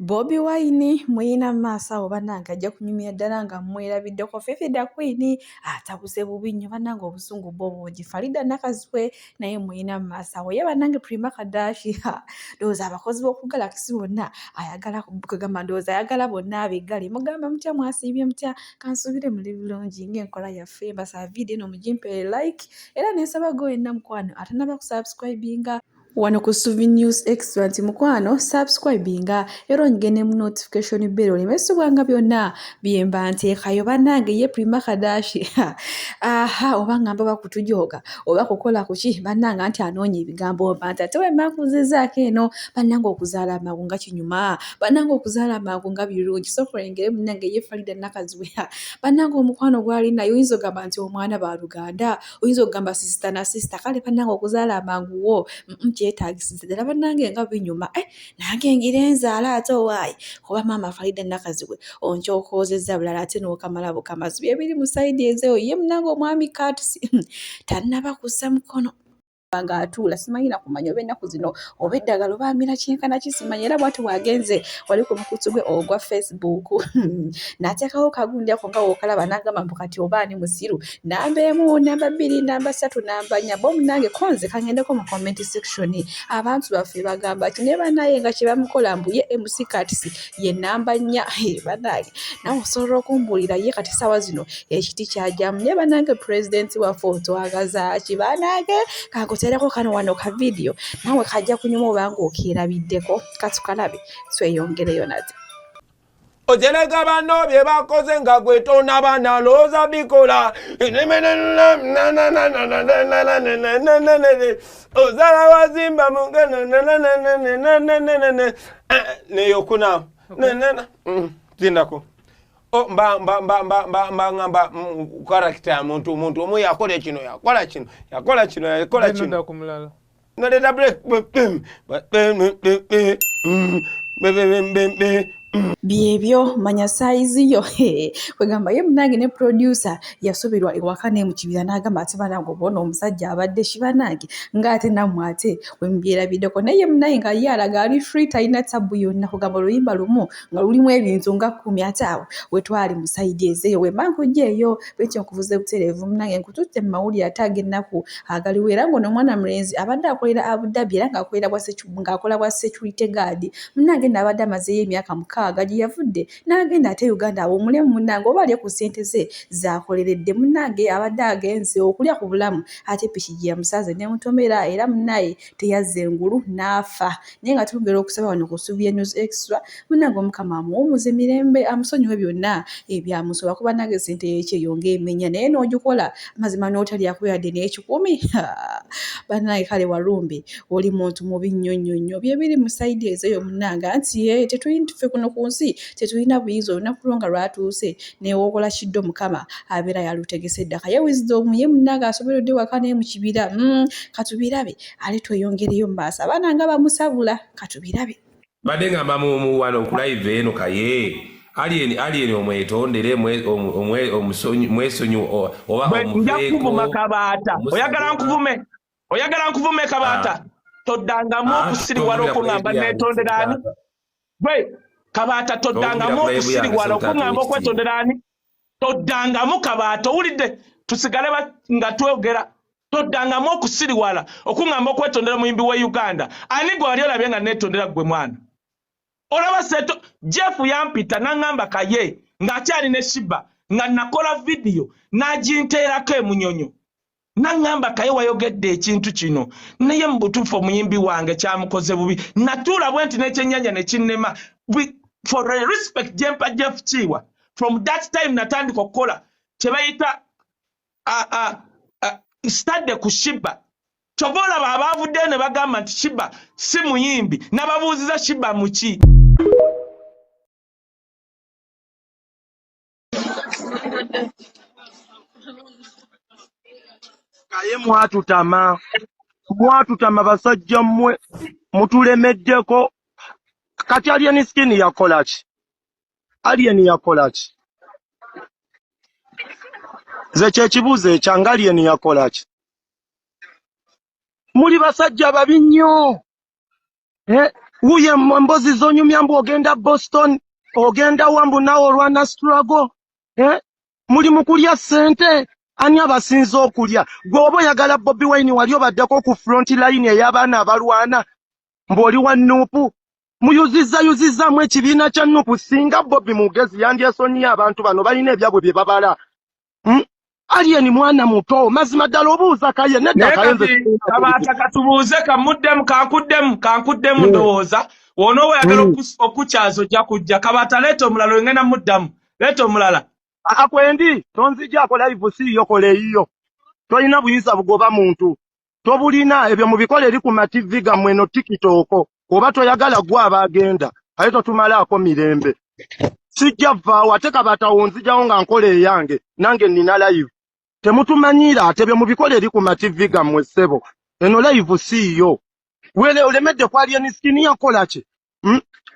Bobi Wine muyina maaso awo bannange ajja kunyumya ddala nga mwerabiddeko Fifidaqueen atabuze bubi nnyo bannange obusungu bwo bungi. Faridah Nakazibwe naye muyina maaso awo ye bannange Kadashi ndowooza abakozi b'oku Galaxy bonna ayagala kugamba ndowooza ayagala bonna abiggale mugamba mutya mwasiibye mutya kansuubire muli bulungi ng'enkola yaffe mbasaba vidiyo eno mugimpe like era neesaba gwe yenna mukwano atanaba kusubscribinga wano ku Suvi News Extra nti mukwano subscribinga era ongene mu notification bell olemesebwanga byonna byemba nteekayo bannange ye Kadashi oba ngamba bakutujoga oba kukola kuki bannanga nti anoonya ebigambo mba nti ate wemba nkuzizaako eno bannanga okuzaala amangu nga kinyuma bannanga okuzaala amangu nga birungi so kulengere munnange ye Faridah Nakazibwe bannanga omukwano gwali naye oyinza ogamba nti omwana baluganda oyinza ogamba sister na sister kale bannanga okuzaala amangu wo kyetaagisiza ddala bannange nga binyuma nange ngira enzaala ate owaayi kuba maama Faridah Nakazibwe onkyokoozezza bulala ate n'okamala bukamazi bye biri mu sayidi ezeeyo ye munnange omwami katisi tannaba kussa mukono nga atuula simanyi na kumanya oba ennaku zino oba eddagala oba amira kyenkana kisimanyi era bwati bwagenze wali ku mukutu gwe ogwa Facebook n'ateekawo kagundi ako nga wookalaba n'agamba mbu kati obaani musiru namba 1 namba 2 namba 3 namba 4 bomunange konze kangendeko mu comment section abantu baffe bagamba ati ne banaye nga kye bamukola mbu ye MC Katisi ye namba 4 banange nawe osobola okumbuulira ye kati sawa zino ekiti kyajjamu ne banange president wa foto agaza kibanange kakutereko kano wano ka video nawe kajja kunyuma obanga okirabiddeko katukalabe tweyongereyo nate ojelega bano bye bakoze nga gwetona bana loza bikola ozala wazimba mungana neyokuna zindako mba ngamba karakita ya muntu omu yakola kino naleta break byebyo manya saizi yo kwegamba ye munange ne producer yasubirwa ewaka ne mu kibira n'agamba ati banange obona omusajja abadde kibanange ng'ate nammwe ate wembyerabiddeko naye munange nga ye alaga ali free talina tabu yonna kugamba oluyimba lumu nga lulimu ebintu nga 10 ate awo wetwali mu sayidi ezeeyo wemba nkugyeeyo bwetyo nkuvuze butereevu munange nkututte mu mawulire ate ag'ennaku agaliwo era ng'ono omwana mulenzi abadde akolera Abu Dhabi era ng'akola bwa security guard munange n'abadde amazeeyo emyaka 6 gye yavudde n'agenda ate Uganda awo omulemu munnange oba ali ku ssente ze zaakoleredde munnange abadde agenze okulya ku bulamu ate piki gye yamusaze n'emutomera era munnaye teyazze engulu n'afa naye nga twongera okusaba wano ku Suvi News Extra munnange omukama amuwumuze emirembe amusonyiwe byonna ebyamusoba kuba nange ssente yekyeyonga emenya naye n'ogikola mazima n'otalyako yadde n'ekikumi bannange kale walumbe oli muntu mubi nnyo bye biri mu sayidi ezeeyo munnange anti tetuyintufe kuno ku nsi tetulina buyinza olunaku lwo nga lwatuuse newokola kiddo mukama abeera yalutegese eddaka ye wisdom ye munnange asoboledde waka naye mu kibira katubirabe ale tweyongereyo mu maaso abaana nga bamusabula katubirabe badde ngamba mu wano ku live eno kaye alien omwetondere mwesonyu oba njakuvuma kabaata oyagala nkuvume kabaata toddangamu okusiriwala okuŋŋamba neetondera ani gwe kabaata toddangamu okusiriwala okuŋŋamba okwetondera ani toddangamu kabaata owulidde tusigale nga twogera toddangamu okusiriwala okuŋŋamba okwetondera muyimbi wa Uganda ani gwe wali olabye nga neetondera gwe mwana olaba seto Jeff yampita n'aŋŋamba kaye ng'akyali ne Shiba nga nakola vidiyo n'aginteerako emunyonyo n'aŋŋamba kaye wayogedde ekintu kino naye mu butuufu omuyimbi wange kyamukoze bubi natuula bwe nti n'ekyennyanja ne kinnema for respect jempa Jeff Chiwa from that time natandika okukola kye bayita stade ku Shiba kyova olaba abaavuddeyo ne bagamba nti Shiba si muyimbi n'ababuuziza Shiba muki kaye mwatutama basajja mmwe mutulemeddeko kati alien skin yakola ki ze kyekibuuzo ekyanga alien yakola ki muli basajja babi nnyo Uye mbozi zonyumya mbu ogenda Boston, ogenda wambu nawo olwana struggle. Muli mukulya sente, ani abasinza okulya. Gwoba oyagala Bobi Wine wali obaddeko ku front line ey'abaana abalwana. Mboli wa Nuupu. Muyuzizzaamu ekibiina kya Nuupu singa Bobi mugezi yandyesonyiye abantu bano balina ebyabwe bye babala. Alien mwana muto mazima ddala obuuza kaye nedda kayenze kabaata katubuuze kankuddemu ndowooza wona oyagala okukyazo ojja kujja kabaata leeta omulala ngenda muddamu leeta omulala akwendi tonzigyako live siiyo kola eyiyo tolina buyinza bugoba muntu tobulina ebyo mu bikola eri ku mativi gammwe no tikitoko oba toyagala gwe abagenda aye totumalaako mirembe sijja vaawo ate kabaata wonzijawo nga nkola eyange nange nina live temutumanyira ate byo mu bikola eri ku mativi gammwe ssebo eno live siiyo wele olemedde ku alien skin yakola ki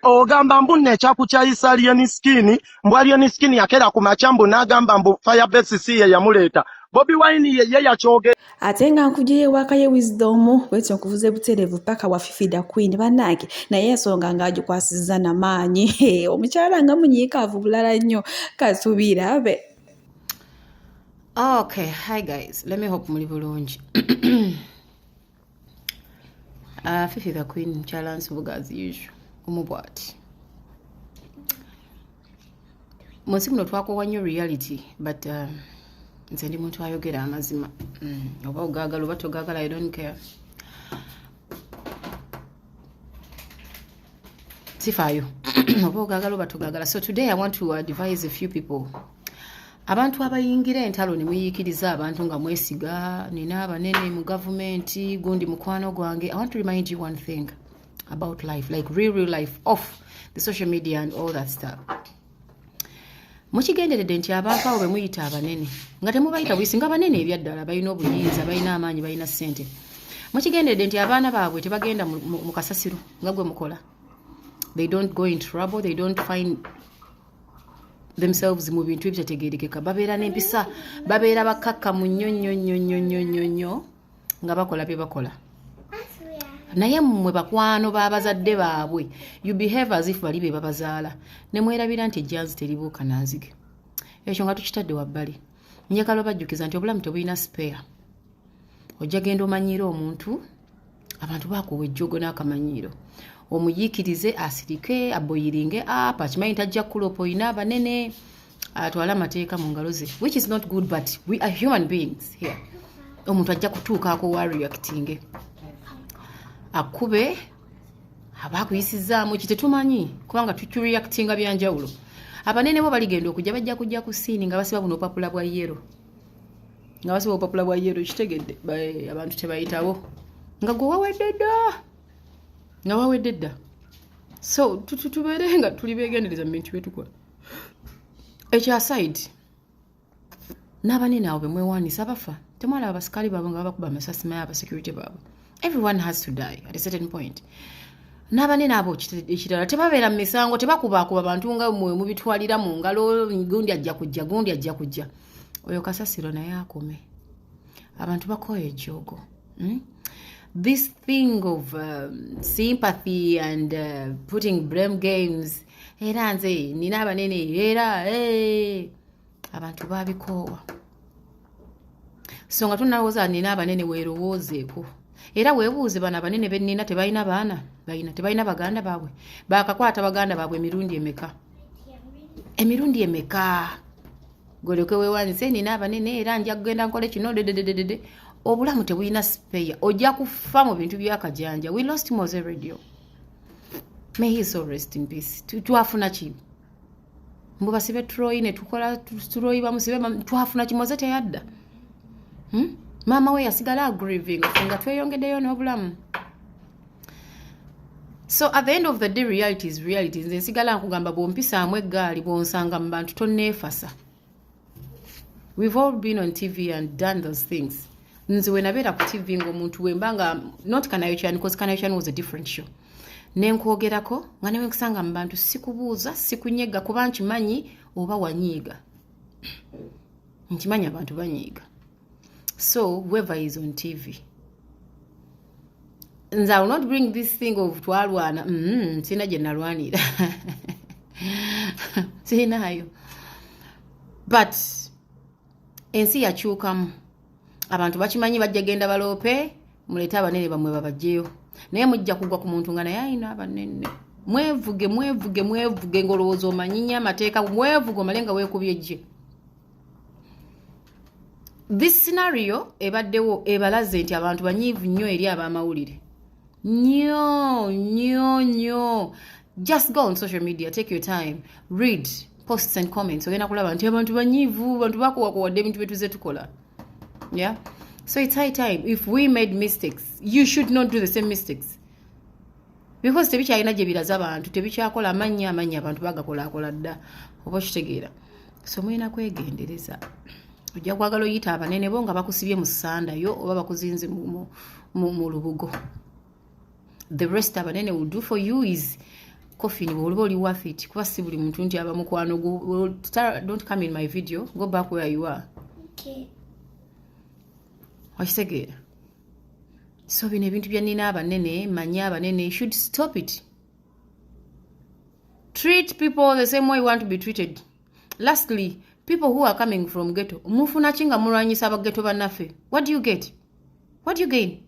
ogamba mbunne ekyakukyayisa alien skin mbu alien skin yakera ku macambu n'agamba mbu firebase si ye yamuleeta Bobi Wine ye yakyoge ate nga nkugye waka ye wisdom wetyo nkuvuze buterevu paka wa Fifidaqueen bannange naye ensonga ng'agikwasizza n'amaanyi omukyala nga munyiikaavu bulala nnyo katubirabe. Okay, hi guys. Let me hope muli bulungi. Fifidaqueen challenge buga as usual. Umubwati. Munsi muno twakowa nnyo reality but nze ndi muntu ayogera amazima. Oba ogagala oba togagala I don't care. Sifayo. Oba ogagala oba togagala. So today I want to advise a few people. Abantu abayingira entalo ne muyikiriza abantu nga mwesiga nina abanene mu government gundi mukwano gwange. I want to remind you one thing about life, like real life, off the social media and all that stuff. Mukigenderedde nti abantu abo be muyita abanene nga temubayita bwisinga abanene ebyaddala balina obuyinza balina amaanyi balina ssente. Mukigenderedde nti abaana baabwe tebagenda mu kasasiro nga gwe mukola. They don't go in trouble, they don't find themselves mu bintu ebitategeerekeka babeera n'empisa babeera bakakka mu nnyo nga bakola bye bakola naye mmwe bakwano b'abazadde baabwe you behave as if bali be babazaala ne mwerabira nti ejjanzi teribuuka naazige ekyo nga tukitadde wabbali njagala bajjukiza nti obulamu tebulina spare ojja genda omanyiira omuntu abantu baakuwa ejjogo n'akamanyiiro omuyiikirize asirike aboyiringe apa akimanyi tajja kulopa oyina abanene atwala amateeka mu ngalo ze which is not good but we are human beings here omuntu ajja kutuukaako wa reacting akube abakuyisizaamu kitetumanyi kubanga tureactinga byanjawulo abanene bo baligenda okujja bajja kujja ku siini nga basiba buno opapula bwa yero nga basiba opapula bwa yero kitegedde abantu tebayitawo nga gwe wawedde dda so tubeere nga tuli beegendereza mu bintu byetukola ekyo aside n'abanene abo bemwewaanisa bafa temwalaba abasikaali baabwe nga babakuba amasasi maye abasecurity baabwe everyone has to die at a certain point n'abanene abo ekirala tebabeera mu misango tebakubaakuba bantu nga mwe mubitwalira mu ngalo gundi ajja kujja oyo kasasiro naye akome abantu bakoye ejjoogo this thing of sympathy and putting blame games era nze nina abanene era abantu babikoowa so nga tunalowooza nina abanene weerowoozeeko era weebuuze bano abanene bennina tebalina baana tebalina baganda baabwe bakakwata baganda baabwe emirundi emeka goleke weewanise nina abanene era nja kugenda nkole kino dedededede obulamu tebulina spare ojja kufa mu bintu byakajanja we lost Moze Radio may he so rest in peace twafuna ki mbu basibe Troy ne tukola Troy bamusibe twafuna ki Moze teyadda mama we yasigala grieving nga tweyongeddeyo n'obulamu so at the end of the day realities nze nsigala nkugamba bw'ompisaamu eggaali bw'onsanga mu bantu tonneefasa we've all been on TV and done those things nze we nabeera ku TV ng'omuntu wembanga not Kanayokyani because Kanayokyani was a different show nenkwogerako nga newe nkusanga mu bantu sikubuuza sikunyega kuba nkimanyi oba wanyiiga nkimanyi abantu banyiiga so whoever is on TV nze I will not bring this thing of twalwana sina gye nalwanira sinayo but ensi yakyukamu abantu bakimanyi bajja genda baloope muleta abanene bamwe babajjeyo naye mujja kugwa ku muntu nga naye ayina abanene mwevuge ngolowooza omanyinya amateeka mwevuge omalenga weekubye gye. This scenario ebaddewo ebalaze nti abantu banyiivu nnyo eri ab'amawulire nnyo. Just go on social media, take your time, read posts and comments ogenda kulaba nti abantu banyiivu bantu bakuwakuwadde ebintu betuze tukola. Yeah, so it's high time. If we made mistakes, you should not do the same mistakes, because tebikyalina gye biraza abantu tebikyakola amanya abantu bagakola dda oba kitegeera. So mulina kwegendereza. Ojja kwagala oyita abanene bo nga bakusibye mu ssanda yo oba bakuzinze mu lubugo. The rest abanene will do for you is coffee ni bw'oliba oli worth it. Kuba si buli muntu nti aba mukwano don't come in my video, go back where you are. Okay. Wakitegeera. So bino ebintu bya nina abanene manya abanene should stop it. Treat people the same way you want to be treated. Lastly, people who are coming from ghetto, mufuna chinga mulwanyisa abaghetto bannaffe. What do you get? What do you gain?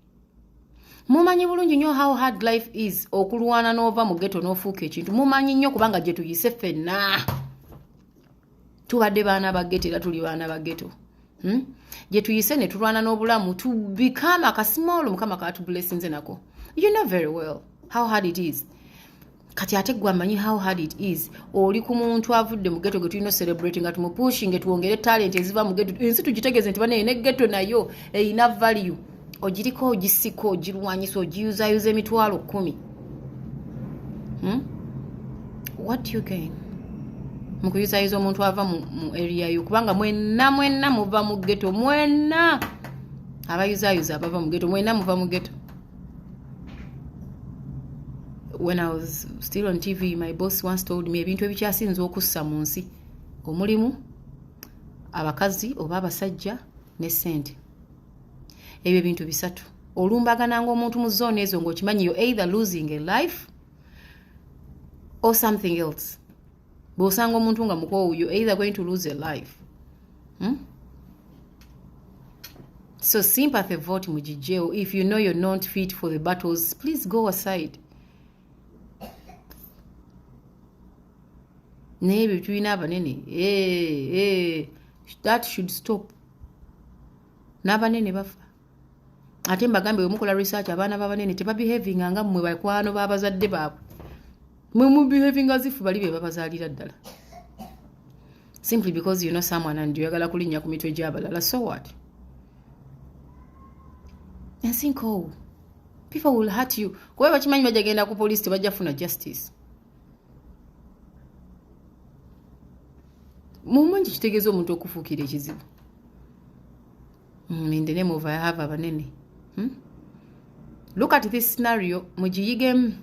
Mumanyi bulungi nnyo how hard life is okulwana n'ova mu ghetto n'ofuuka ekintu. Mumanyi nnyo kubanga gye tuyise ffenna. Tubadde baana ba ghetto era tuli baana ba ghetto. Gye tuyise ne tulwana n'obulamu to become akasimolo mukama katu blessings nako. You know very well how hard it is. Kati ate gwe amanyi how hard it is. Oli ku muntu avudde mu ghetto gwe tulina celebrating nga tumupushing tuwongere talent eziva mu ghetto. Ensi tugitegeze nti bane ne ghetto nayo eyina value. Ogiriko ogisiko ogirwanyisa ogiyuzayuza emitwalo 10. What do you gain? Mukuyuzayuza omuntu ava mu area yo kubanga mwenna muva mu ghetto mwenna abayuzayuza abava mu ghetto mwenna muva mu ghetto. When I was still on TV, my boss once told me ebintu ebikyasinze okussa mu nsi omulimu abakazi oba abasajja ne ssente. Ebyo bintu bisatu. Olumbagana ng'omuntu mu zone ezo ng'okimanyi you're either losing a life or something else. Bw'osanga omuntu nga mukoowu you're either going to lose a life. So sympathy vote mujijeo. If you know you're not fit for the battles, please go aside. Naye tulina abanene that should stop. N'abanene bafa. Ate mbagambe bwe mukola research abaana b'abanene tebabehaving nga mmwe bakwano b'abazadde baabwe. Mwe mu behaving as if bali be babazaalira ddala. Simply because you know someone and oyagala kulinnya ku mitwe gy'abalala. So what? And think, oh, people will hurt you. Kuba bakimanyi bajagenda ku police tebajja funa justice. Mumanyi kitegeeza omuntu okufuukira ekizibu. In the name of I have abanene. Look at this scenario. Mujiyigemu.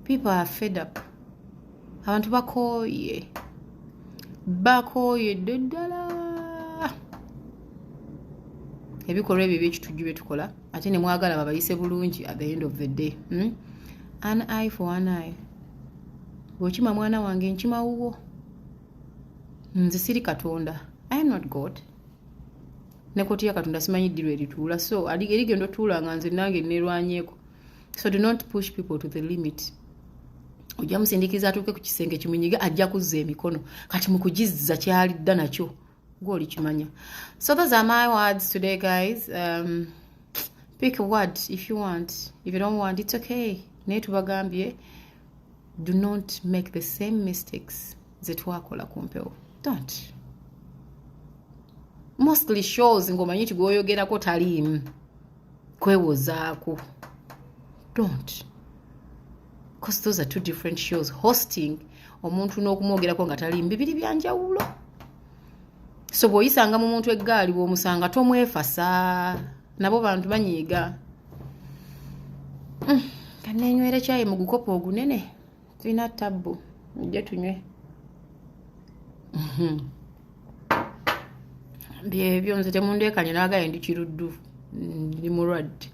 People are fed up. Abantu bakooye ddala. Ebikolwa ebyo by'ekitujju bye tukola ate ne mwagala babayise bulungi at the end of the day. An eye for an eye. Bw'okima mwana wange nkima wuwo. Nze siri Katonda. I am not God. Nekoti ya Katonda simanyi ddirwe erituula. So erigendo tuula nga nze nange nerwanyeeko. So do not push people to the limit. Ojja musindikiza atuuke ku kisenge kimunyiga ajja kuzza emikono. Kati mukugizza kyalidda nakyo. Gw'oli kimanya. So those are my words today, guys. Pick a word if you want. If you don't want, it's okay. Naye tubagambye, do not make the same mistakes ze twakola ku mpewo. Don't. Mostly shows ng'omanyi nti gw'oyogerako taliimu. Kwewozaako. Don't. Because those are two different shows. Hosting, omuntu n'okumwogerako nga taliimu bibiri byanjawulo. So bw'oyisanga mu muntu eggaali bw'omusanga tomwefasa. Nabo bantu banyiiga. Kanenywera kyayi mu gukopo ogunene. Tulina tabbu. Ujja tunywe. Byebyo nze temundeekanye naagaye ndi kiruddu. Ndi mulwadde.